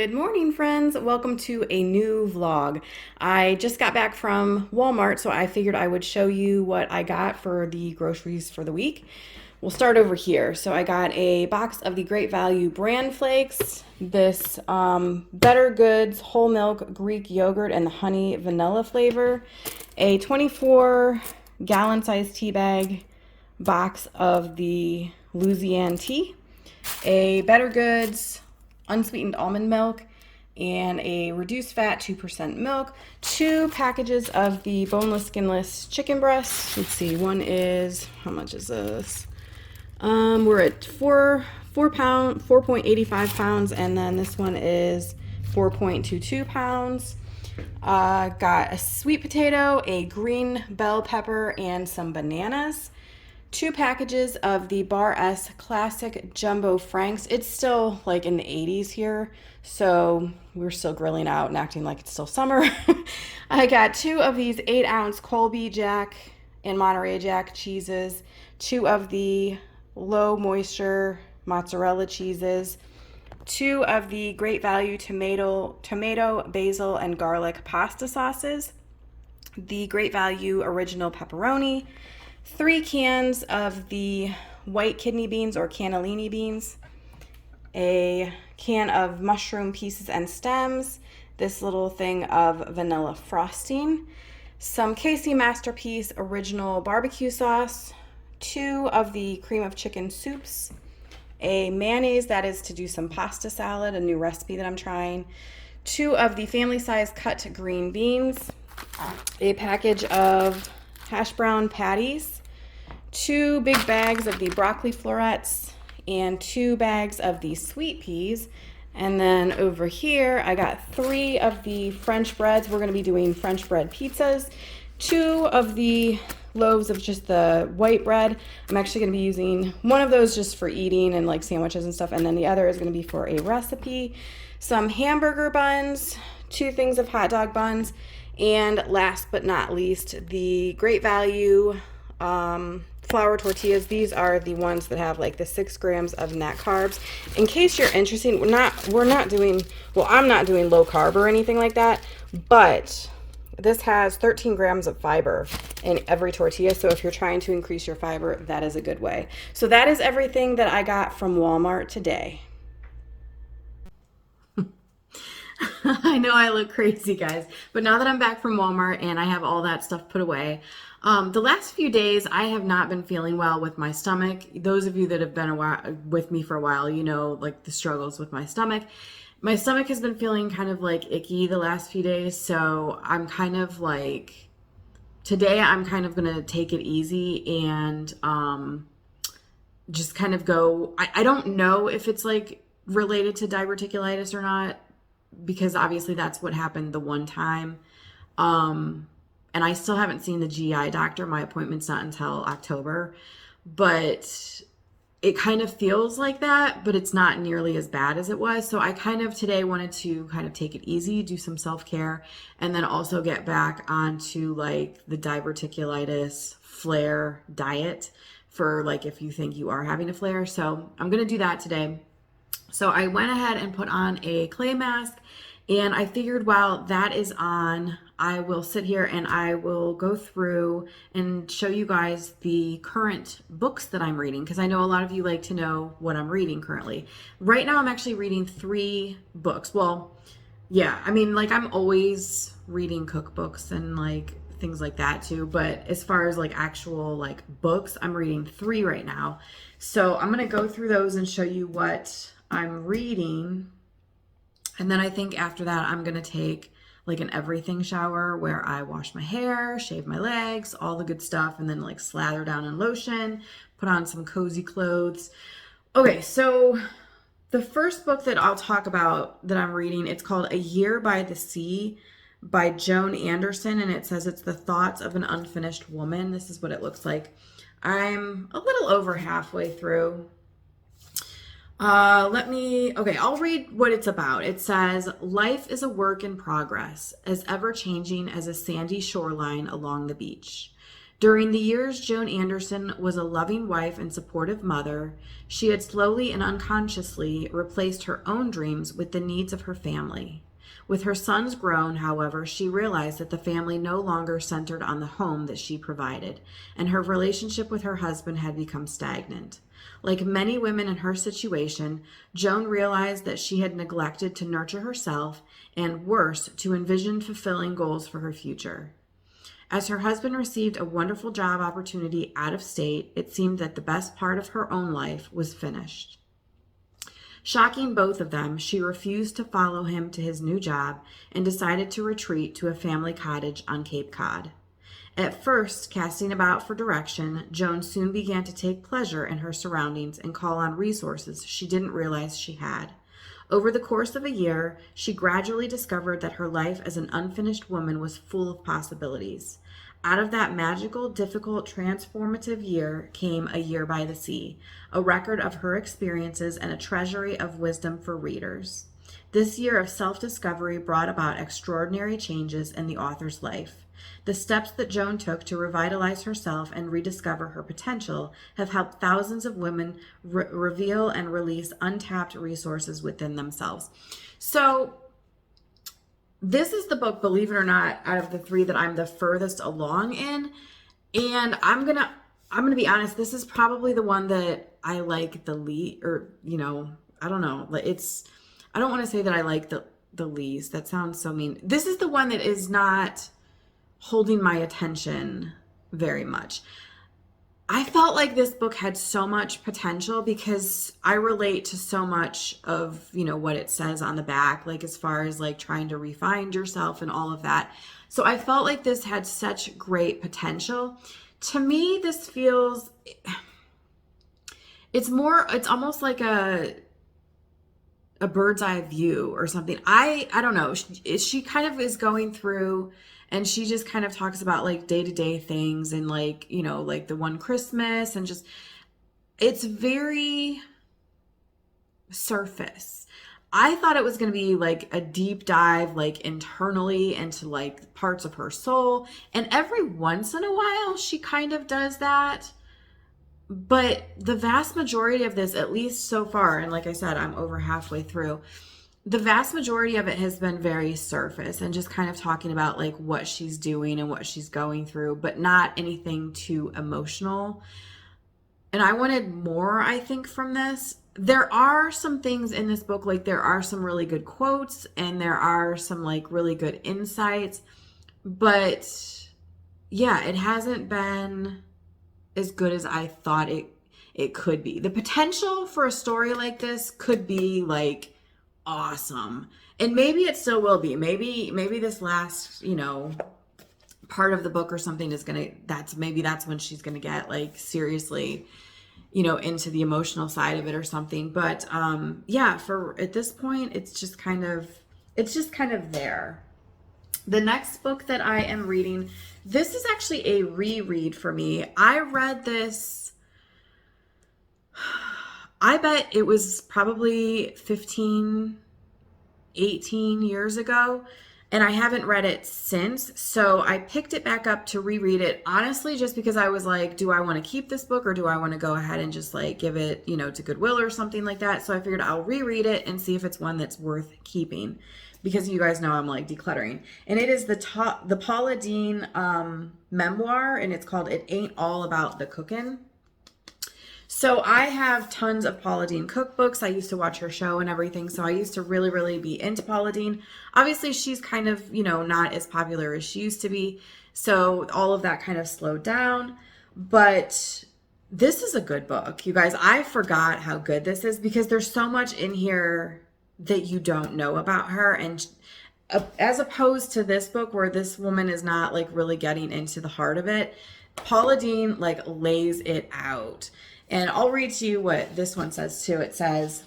Good morning, friends. Welcome to a new vlog. I just got back from Walmart, so I figured I would show you what I got for the groceries for the week. We'll start over here. So I got a box of the Great Value bran flakes, this Better Goods whole milk Greek yogurt and the honey vanilla flavor, a 24-gallon size tea bag box of the Louisiana tea, a Better Goods unsweetened almond milk, and a reduced fat 2% milk, 2 packages of the boneless skinless chicken breasts. Let's see, one is, how much is this? We're at 4.85 pounds, and then this one is 4.22 pounds. Got a sweet potato, a green bell pepper, and some bananas. 2 packages of the Bar S Classic Jumbo Franks. It's still like in the 80s here, so we're still grilling out and acting like it's still summer. I got 2 of these 8-ounce Colby Jack and Monterey Jack cheeses, 2 of the low moisture mozzarella cheeses, 2 of the Great Value tomato, basil, and garlic pasta sauces, the Great Value original pepperoni, 3 cans of the white kidney beans or cannellini beans, a can of mushroom pieces and stems, this little thing of vanilla frosting, some Casey Masterpiece original barbecue sauce, 2 of the cream of chicken soups, a mayonnaise that is to do some pasta salad, a new recipe that I'm trying, 2 of the family size cut green beans, a package of hash brown patties, 2 big bags of the broccoli florets, and 2 bags of the sweet peas. And then over here, I got 3 of the French breads. We're going to be doing French bread pizzas. 2 of the loaves of just the white bread. I'm actually going to be using one of those just for eating and like sandwiches and stuff. And then the other is going to be for a recipe. Some hamburger buns, 2 things of hot dog buns. And last but not least, the Great Value flour tortillas. These are the ones that have like the 6 grams of net carbs. In case you're interested, I'm not doing low carb or anything like that, but this has 13 grams of fiber in every tortilla. So if you're trying to increase your fiber, that is a good way. So that is everything that I got from Walmart today. I know I look crazy, guys, but now that I'm back from Walmart and I have all that stuff put away, the last few days I have not been feeling well with my stomach. Those of you that have been with me for a while, you know, like the struggles with my stomach. My stomach has been feeling kind of like icky the last few days, so I'm kind of like, today I'm kind of going to take it easy and just kind of go, I don't know if it's like related to diverticulitis or not, because obviously that's what happened the one time. And I still haven't seen the GI doctor. My appointment's not until October, but it kind of feels like that, but it's not nearly as bad as it was. So I kind of today wanted to kind of take it easy, do some self-care, and then also get back onto like the diverticulitis flare diet for like if you think you are having a flare. So I'm going to do that today. So I went ahead and put on a clay mask, and I figured while that is on, I will sit here and I will go through and show you guys the current books that I'm reading, because I know a lot of you like to know what I'm reading currently. Right now I'm actually reading 3 books. Well, yeah, I mean, like I'm always reading cookbooks and like things like that too, but as far as like actual like books, I'm reading 3 right now. So I'm going to go through those and show you what I'm reading. And then I think after that, I'm going to take like an everything shower where I wash my hair, shave my legs, all the good stuff, and then like slather down in lotion, put on some cozy clothes. Okay, so the first book that I'll talk about that I'm reading, it's called A Year by the Sea by Joan Anderson, and it says it's the thoughts of an unfinished woman. This is what it looks like. I'm a little over halfway through. I'll read what it's about. It says, life is a work in progress, as ever changing as a sandy shoreline along the beach. During the years Joan Anderson was a loving wife and supportive mother, she had slowly and unconsciously replaced her own dreams with the needs of her family. With her sons grown, however, she realized that the family no longer centered on the home that she provided, and her relationship with her husband had become stagnant. Like many women in her situation, Joan realized that she had neglected to nurture herself and, worse, to envision fulfilling goals for her future. As her husband received a wonderful job opportunity out of state, it seemed that the best part of her own life was finished. Shocking both of them, she refused to follow him to his new job and decided to retreat to a family cottage on Cape Cod. At first, casting about for direction, Joan soon began to take pleasure in her surroundings and call on resources she didn't realize she had. Over the course of a year, she gradually discovered that her life as an unfinished woman was full of possibilities. Out of that magical, difficult, transformative year came A Year by the Sea, a record of her experiences and a treasury of wisdom for readers. This year of self-discovery brought about extraordinary changes in the author's life. The steps that Joan took to revitalize herself and rediscover her potential have helped thousands of women reveal and release untapped resources within themselves. So this is the book, believe it or not, out of the three that I'm the furthest along in. And I'm gonna be honest, this is probably the one that I like the least, or, I don't know. I don't want to say that I like the least. That sounds so mean. This is the one that is not holding my attention very much. I felt like this book had so much potential because I relate to so much of, what it says on the back, like as far as like trying to refine yourself and all of that. So I felt like this had such great potential. To me, this feels, it's almost like a bird's eye view or something. I don't know. She kind of is going through, and she just kind of talks about like day-to-day things and like, like the one Christmas, and just, it's very surface. I thought it was going to be like a deep dive, like internally into like parts of her soul. And every once in a while she kind of does that. But the vast majority of this, at least so far, and like I said, I'm over halfway through, the vast majority of it has been very surface and just kind of talking about like what she's doing and what she's going through, but not anything too emotional. And I wanted more, I think, from this. There are some things in this book, like there are some really good quotes and there are some like really good insights, but yeah, it hasn't been as good as I thought it could be. The potential for a story like this could be like awesome. And maybe it still will be. Maybe this last, part of the book or something is that's when she's gonna get like seriously, into the emotional side of it or something. But yeah, for at this point, it's just kind of there. The next book that I am reading, this is actually a reread for me. I read this, I bet it was probably 15, 18 years ago, and I haven't read it since. So I picked it back up to reread it, honestly, just because I was like, do I want to keep this book or do I want to go ahead and just like give it, to Goodwill or something like that? So I figured I'll reread it and see if it's one that's worth keeping, because you guys know I'm like decluttering. And it is the Paula Deen memoir, and it's called It Ain't All About the Cookin'. So I have tons of Paula Deen cookbooks. I used to watch her show and everything. So I used to really, really be into Paula Deen. Obviously, she's kind of, not as popular as she used to be. So all of that kind of slowed down. But this is a good book, you guys. I forgot how good this is because there's so much in here that you don't know about her. And as opposed to this book where this woman is not like really getting into the heart of it, Paula Deen like lays it out. And I'll read to you what this one says too. It says,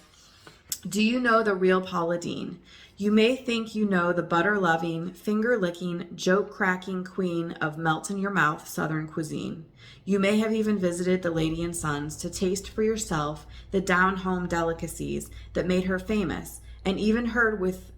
do you know the real Paula Deen? You may think you know the butter-loving, finger-licking, joke-cracking queen of melt-in-your-mouth Southern cuisine. You may have even visited the Lady and Sons to taste for yourself the down-home delicacies that made her famous, and even heard with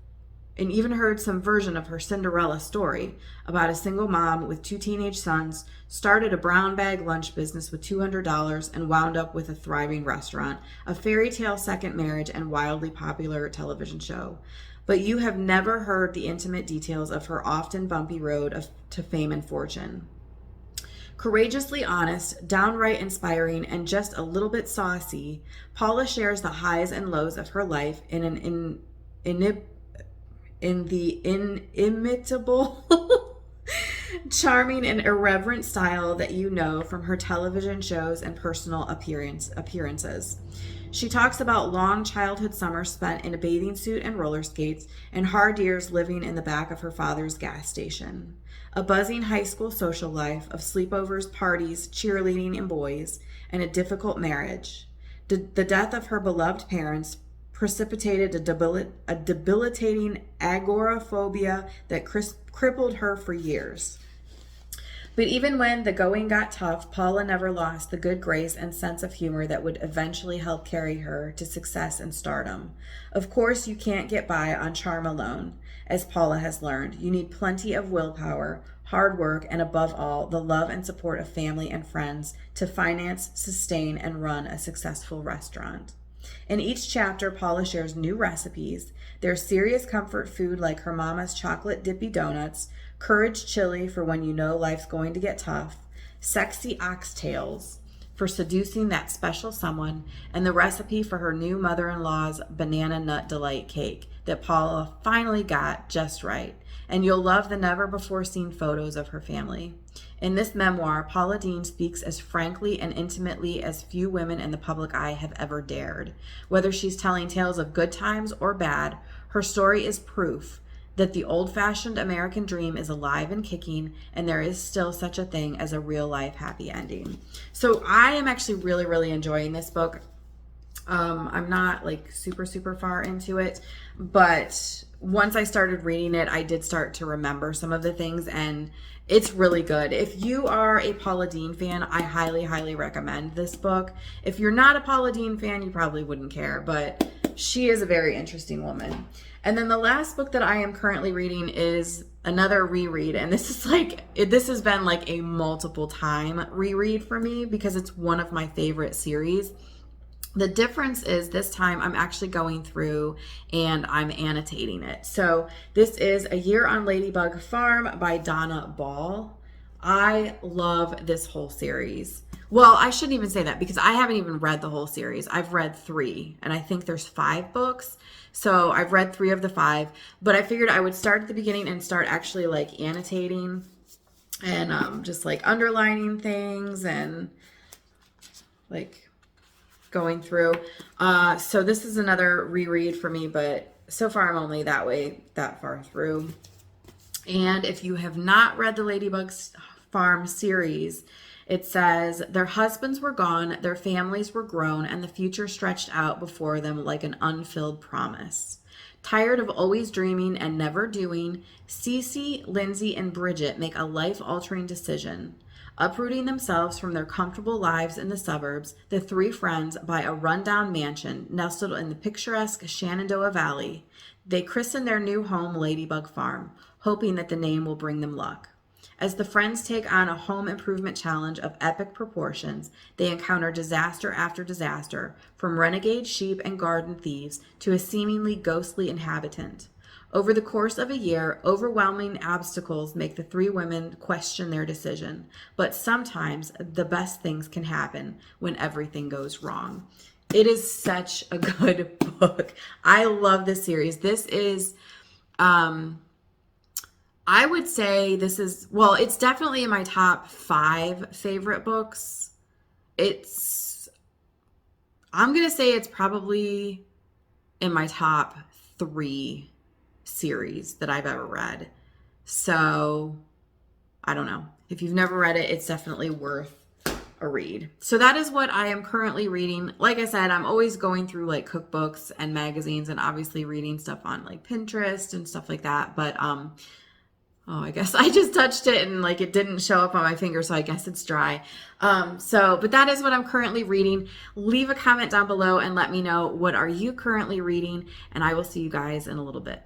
and even heard some version of her Cinderella story about a single mom with 2 teenage sons, started a brown bag lunch business with $200 and wound up with a thriving restaurant, a fairy tale second marriage, and wildly popular television show. But you have never heard the intimate details of her often bumpy road to fame and fortune. Courageously honest, downright inspiring, and just a little bit saucy, Paula shares the highs and lows of her life in the inimitable, charming, and irreverent style that you know from her television shows and personal appearances. She talks about long childhood summers spent in a bathing suit and roller skates, and hard years living in the back of her father's gas station. A buzzing high school social life of sleepovers, parties, cheerleading, and boys, and a difficult marriage. The death of her beloved parents precipitated a debilitating agoraphobia that crippled her for years. But even when the going got tough, Paula never lost the good grace and sense of humor that would eventually help carry her to success and stardom. Of course, you can't get by on charm alone, as Paula has learned. You need plenty of willpower, hard work, and above all, the love and support of family and friends to finance, sustain, and run a successful restaurant. In each chapter, Paula shares new recipes. There's serious comfort food like her mama's chocolate dippy donuts, courage chili for when you know life's going to get tough, sexy oxtails for seducing that special someone, and the recipe for her new mother-in-law's banana nut delight cake that Paula finally got just right. And you'll love the never-before-seen photos of her family. In this memoir, Paula Deen speaks as frankly and intimately as few women in the public eye have ever dared. Whether she's telling tales of good times or bad, her story is proof that the old-fashioned American dream is alive and kicking, and there is still such a thing as a real-life happy ending. So I am actually really, really enjoying this book. I'm not like super far into it, but once I started reading it, I did start to remember some of the things, and it's really good. If you are a Paula Deen fan, I highly recommend this book. If you're not a Paula Deen fan, you probably wouldn't care, but she is a very interesting woman. And then the last book that I am currently reading is another reread, and this has been like a multiple time reread for me because it's one of my favorite series. The difference is this time I'm actually going through and I'm annotating it. So this is A Year on Ladybug Farm by Donna Ball. I love this whole series. Well, I shouldn't even say that because I haven't even read the whole series. I've read 3, and I think there's 5 books. So I've read 3 of the 5, but I figured I would start at the beginning and start actually like annotating and just like underlining things and like going through. So this is another reread for me, but so far I'm only that far through. And if you have not read the Ladybug Farm series, it says, their husbands were gone, their families were grown, and the future stretched out before them like an unfilled promise. Tired of always dreaming and never doing, Cece, Lindsay, and Bridget make a life-altering decision. Uprooting themselves from their comfortable lives in the suburbs, the 3 friends buy a rundown mansion nestled in the picturesque Shenandoah Valley. They christen their new home Ladybug Farm, hoping that the name will bring them luck. As the friends take on a home improvement challenge of epic proportions, they encounter disaster after disaster, from renegade sheep and garden thieves to a seemingly ghostly inhabitant. Over the course of a year, overwhelming obstacles make the 3 women question their decision. But sometimes the best things can happen when everything goes wrong. It is such a good book. I love this series. This is, I would say this is, well, it's definitely in my top 5 favorite books. I'm going to say it's probably in my top 3 series that I've ever read. So I don't know. If you've never read it, it's definitely worth a read. So that is what I am currently reading. Like I said, I'm always going through like cookbooks and magazines and obviously reading stuff on like Pinterest and stuff like that. But I guess I just touched it and like it didn't show up on my finger, so I guess it's dry. But that is what I'm currently reading. Leave a comment down below and let me know, what are you currently reading? And I will see you guys in a little bit.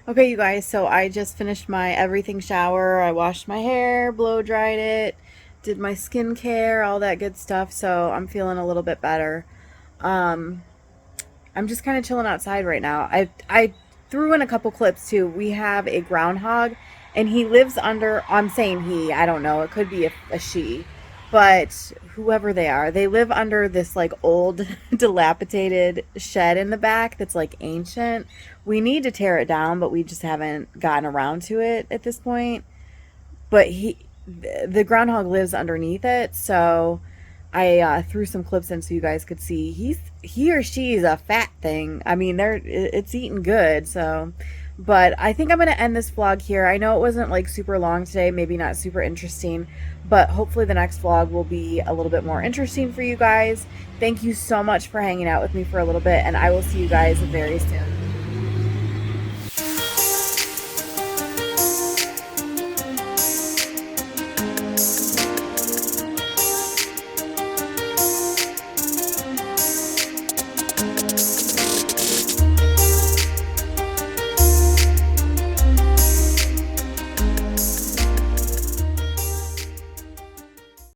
Okay, you guys, so I just finished my everything shower. I washed my hair, blow dried it, did my skincare, all that good stuff. So I'm feeling a little bit better. Um, I'm just kind of chilling outside right now. I threw in a couple clips too. We have a groundhog, and he lives under. I'm saying he. I don't know. It could be a she, but whoever they are, they live under this like old, dilapidated shed in the back that's like ancient. We need to tear it down, but we just haven't gotten around to it at this point. But the groundhog lives underneath it, so I threw some clips in so you guys could see. He or she's a fat thing. I mean, it's eating good. So, but I think I'm gonna end this vlog here. I know it wasn't like super long today, maybe not super interesting, but hopefully the next vlog will be a little bit more interesting for you guys. Thank you so much for hanging out with me for a little bit, and I will see you guys very soon.